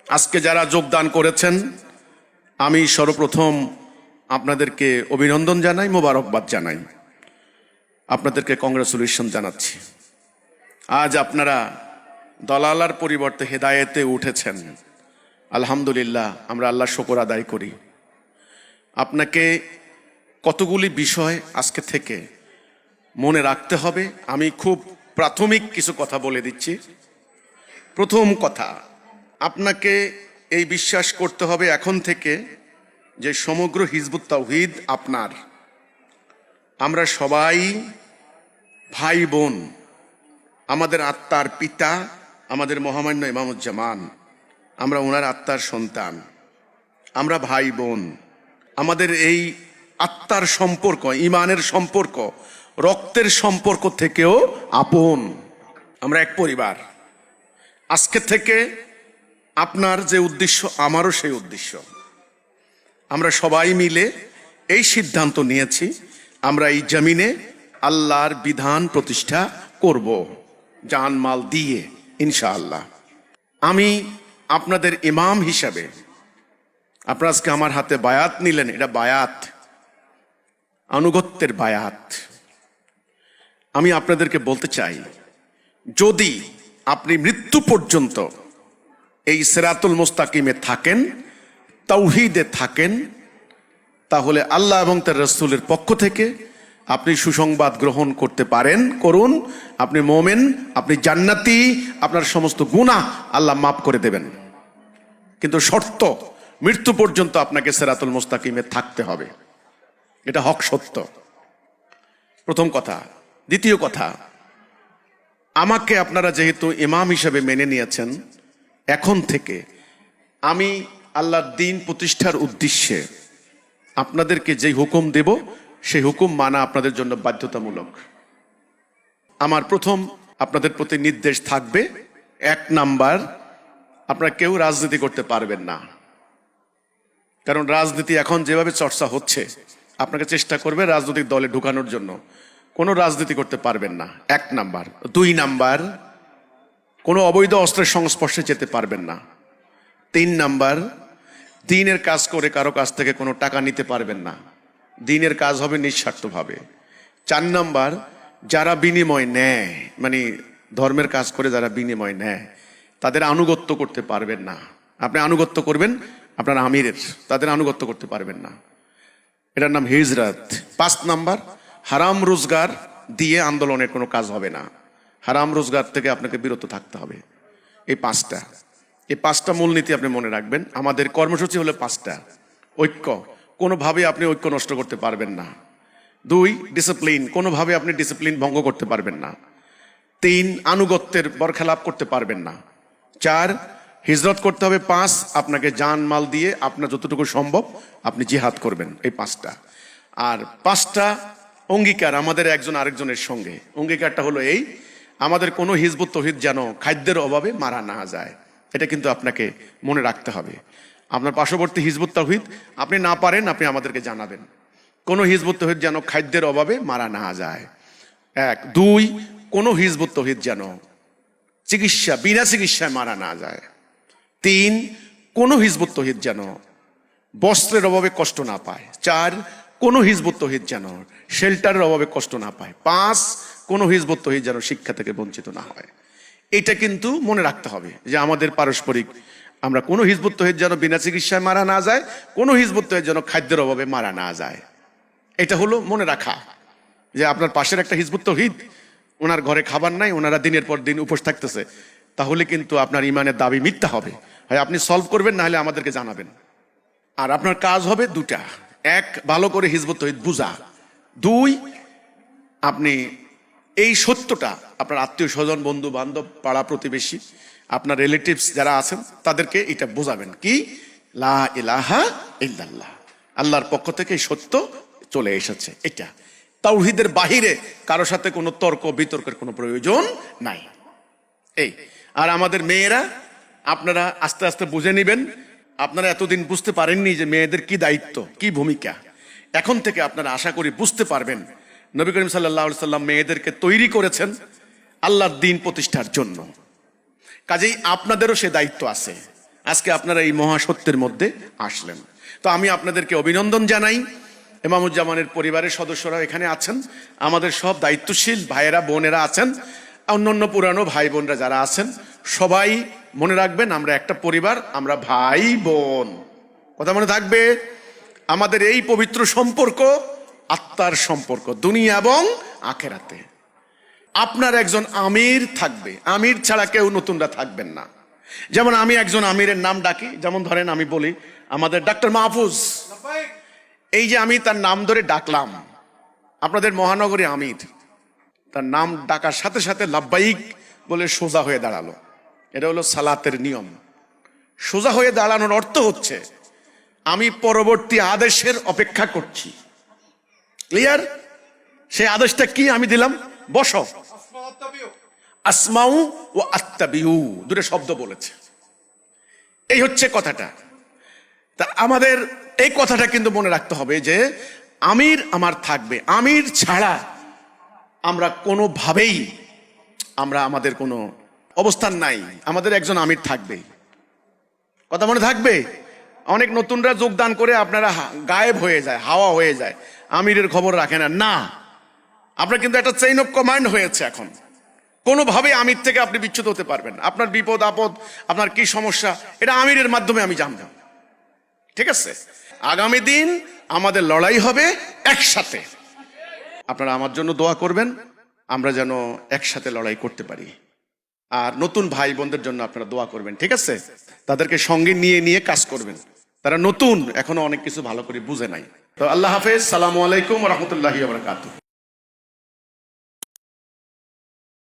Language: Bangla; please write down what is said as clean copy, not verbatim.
আজকে যারা যোগদান করেছেন আমি সর্বপ্রথম আপনাদেরকে অভিনন্দন জানাই, মোবারকবাদ জানাই, আপনাদেরকে কংগ্রেচুলেশন জানাচ্ছি। আজ আপনারা দলালার পরিবর্তে হেদায়েতে উঠেছেন, আলহামদুলিল্লাহ, আমরা আল্লাহ শুকর আদায় করি। আপনাকে কতগুলি বিষয় আজকে থেকে মনে রাখতে হবে। আমি খুব প্রাথমিক কিছু কথা বলে দিচ্ছি। প্রথম কথা, আপনাকে এই বিশ্বাস করতে হবে এখন থেকে যে সমগ্র হিজবুত তাওহীদ আপনার। আমরা সবাই ভাই বোন, আমাদের আত্মার পিতা আমাদের মহামান্য ইমামুজ্জামান, আমরা ওনার আত্মার সন্তান, আমরা ভাই বোন। আমাদের এই আত্মার সম্পর্ক, ইমানের সম্পর্ক, রক্তের সম্পর্ক থেকেও আপন, আমরা এক পরিবার। আজকে থেকে আপনার যে উদ্দেশ্য আমারও সেই উদ্দেশ্য। আমরা সবাই মিলে এই সিদ্ধান্ত নিয়েছি, আমরা এই জমিনে আল্লাহর বিধান প্রতিষ্ঠা করব জানমাল দিয়ে ইনশাআল্লাহ। আমি আপনাদের ইমাম হিসাবে, আপনারা আজকে আমার হাতে বায়াত নিলেন, এটা বায়াত, আনুগত্যের বায়াত। আমি আপনাদেরকে বলতে চাই, যদি আপনি মৃত্যু পর্যন্ত এই সিরাতুল মুস্তাকিমে থাকেন, তাওহীদে থাকেন, তাহলে আল্লাহ এবং তার রাসূলের পক্ষ থেকে আপনি সুসংবাদ গ্রহণ করতে পারেন, করুন। আপনি মুমিন, আপনি জান্নাতি, আপনার সমস্ত গুনাহ আল্লাহ মাফ করে দেবেন। কিন্তু শর্ত, মৃত্যু পর্যন্ত আপনাকে সিরাতুল মুস্তাকিমে থাকতে হবে, এটা হক সত্য। প্রথম কথা। দ্বিতীয় কথা, আমাকে আপনারা যেহেতু ইমাম হিসেবে মেনে নিয়েছেন, এখন থেকে আমি আল্লাহর দ্বীন প্রতিষ্ঠার উদ্দেশ্যে আপনাদেরকে যে হুকুম দেব সেই হুকুম মানা আপনাদের জন্য বাধ্যতামূলক। আমার প্রথম আপনাদের প্রতি নির্দেশ থাকবে, 1 নাম্বার, আপনারা কেউ রাজনীতি করতে পারবেন না। কারণ রাজনীতি এখন যেভাবে চর্চা হচ্ছে, আপনাকে চেষ্টা করবে রাজনৈতিক দলে ঢুকানোর জন্য। কোনো রাজনীতি করতে পারবেন না, 1 নাম্বার। 2 নাম্বার, কোনো অবৈধ অস্ত্রের সংস্পর্শে যেতে পারবেন না। 3 নাম্বার, দ্বীনের কাজ করে কারো কাছ থেকে কোনো টাকা নিতে পারবেন না, দ্বীনের কাজ হবে নিঃস্বার্থভাবে। 4 নাম্বার, যারা বিনিময় নেয়, মানে ধর্মের কাজ করে যারা বিনিময় নেয়, তাদের আনুগত্য করতে পারবেন না। আপনি আনুগত্য করবেন আপনার আমিরের, তাদের আনুগত্য করতে পারবেন না, এটার নাম হিজরত। 5 নাম্বার, হারাম রোজগার দিয়ে আন্দোলনের কোনো কাজ হবে না, হারাম রোজগার থেকে আপনাকে বিরত থাকতে হবে। এই 5টা মূলনীতি আপনি মনে রাখবেন। আমাদের কর্মসূচি হলো 5টা। ঐক্য, কোনোভাবে আপনি ঐক্য নষ্ট করতে পারবেন না। 2, ডিসিপ্লিন, কোনোভাবে আপনি ডিসিপ্লিন ভঙ্গ করতে পারবেন না। 3, আনুগত্যের বরখেলাপ করতে পারবেন না। 4, হিজরত করতে হবে। 5, আপনাকে জান মাল দিয়ে আপনার যতটুকু সম্ভব আপনি জিহাদ করবেন। এই 5টা। আর 5টা অঙ্গীকার আমাদের একজন আরেকজনের সঙ্গে। অঙ্গীকারটা হলো এই, আমাদের কোনো হিজবুত তাওহীদ যেন খাদ্যের অভাবে মারা না যায়, এটা কিন্তু আপনাকে মনে রাখতে হবে। আপনার পার্শ্ববর্তী হিজবুত তাওহীদ আপনি না পারেন, আপনি আমাদেরকে জানাবেন। কোনো হিজবুত তাওহীদ যেন খাদ্যের অভাবে মারা না যায়, 1। 2, কোনো হিজবুত তাওহীদ যেন বিনা চিকিৎসায় মারা না যায়। 3, কোনো হিজবুত তাওহীদ যেন বস্ত্রের অভাবে কষ্ট না পায়। 4, কোনো হিজবুত তাওহীদ যেন শেল্টারের অভাবে কষ্ট না পায়। 5, কোনো হিজবুত তাওহীদ যেন শিক্ষা থেকে বঞ্চিত না হয়। এটা কিন্তু মনে রাখতে হবে যে আমাদের পারস্পরিক, আমরা কোনো হিজবুত তাওহীদ যেন বিনা চিকিৎসায় মারা না যায়, কোনো হিজবুত তাওহীদ যেন খাদ্যের অভাবে মারা না যায়। এটা হলো মনে রাখা যে আপনার পাশের একটা হিজবুত তাওহীদ, ওনার ঘরে খাবার নাই, ওনারা দিনের পর দিন উপোস থাকতেছে, তাহলে কিন্তু আপনার ইমানের দাবি মিথ্যা হবে। হয় আপনি সলভ করবেন, না হলে আমাদেরকে জানাবেন। আর আপনার কাজ হবে 2টা। 1, ভালো করে হিজবুত তাওহীদ বুঝা। 2, আপনি এই সত্যটা আপনার আত্মীয় স্বজন, বন্ধু বান্ধব, পাড়া প্রতিবেশী, আপনার রিলেটিভস যারা আছেন তাদেরকে এটা বোঝাবেন কি, লা ইলাহা ইল্লাল্লাহ, আল্লাহর পক্ষ থেকে এই সত্য চলে এসেছে। এটা তাওহীদের বাহিরে কারো সাথে কোনো তর্ক বিতর্কের কোনো প্রয়োজন নাই। এই আর আমাদের মেয়েরা, আপনারা আস্তে আস্তে বুঝে নেবেন। আপনারা এতদিন বুঝতে পারেননি যে মেয়েদের কি দায়িত্ব, কি ভূমিকা। এখন থেকে আপনারা আশা করি বুঝতে পারবেন। নবী করিম সাল্লাল্লাহু আলাইহি সাল্লাম মেয়েদেরকে তৈরি করেছেন আল্লাহর দ্বীন প্রতিষ্ঠার জন্য। কাজেই আপনাদেরও সে দায়িত্ব আছে। আজকে আপনারা এই মহাসত্যের মধ্যে আসলেন। তো আমি আপনাদেরকে অভিনন্দন জানাই। ইমামুজ্জামানের পরিবারের সদস্যরা এখানে আছেন, আমাদের সব দায়িত্বশীল ভাইয়েরা বোনেরা আছেন, অন্যান্য পুরানো ভাই বোনরা যারা আছেন, সবাই মনে রাখবেন আমরা একটা পরিবার, আমরা ভাই বোন। কথা মনে থাকবে, আমাদের এই পবিত্র সম্পর্ক আত্মার সম্পর্ক, দুনিয়া এবং আখেরাতে। আপনার একজন আমির থাকবে, আমির ছাড়া কেউ নতুনরা থাকবেন না। যেমন আমি একজন আমিরের নাম ডাকি, যেমন ধরেন আমি বলি আমাদের ডাক্তার মাহফুজ, এই যে আমি তার নাম ধরে ডাকলাম, আপনাদের মহানগরী আমির, তার নাম ডাকার সাথে সাথে লাব্বাইক বলে সোজা হয়ে দাঁড়ালো। এটা হলো সালাতের নিয়ম। সোজা হয়ে দাঁড়ানোর অর্থ হচ্ছে আমি পরবর্তী আদেশের অপেক্ষা করছি। ক্লিয়ার? সেই আদেশটা কি আমি দিলাম? বসো। আসমাউ ও আত্তাবিউ, দুটো শব্দ বলেছে। এই হচ্ছে কথাটা। তা আমাদের এই কথাটা কিন্তু মনে রাখতে হবে যে আমির আমার থাকবে, আমির ছাড়া আমরা কোনোভাবেই আমাদের কোনো অবস্থান নাই, আমাদের একজন আমির থাকবে। কথা মনে থাকবে। অনেক নতুনরা যোগদান করে আপনারা গায়েব হয়ে যায়, হাওয়া হয়ে যায়, আমিরের খবর রাখে না। না, আপনার কিন্তু একটা চেইন অফ কমান্ড হয়েছে এখন। কোনোভাবে আমির থেকে আপনি বিচ্যুত হতে পারবেন। আপনার বিপদ আপদ, আপনার কি সমস্যা, এটা আমিরের মাধ্যমে আমি জানলাম। ঠিক আছে? আগামী দিন আমাদের লড়াই হবে একসাথে। আপনারা আমার জন্য দোয়া করবেন, আমরা যেন একসাথে লড়াই করতে পারি। আর নতুন ভাই বোনদের জন্য আপনারা দোয়া করবেন। ঠিক আছে? তাদেরকে সঙ্গে নিয়ে নিয়ে কাজ করবেন। তারা নতুন, এখনো অনেক কিছু ভালো করে বুঝে নাই। তো আল্লাহ হাফেজ, সালামু আলাইকুম ওয়া রাহমাতুল্লাহি ওয়া বারাকাতুহু।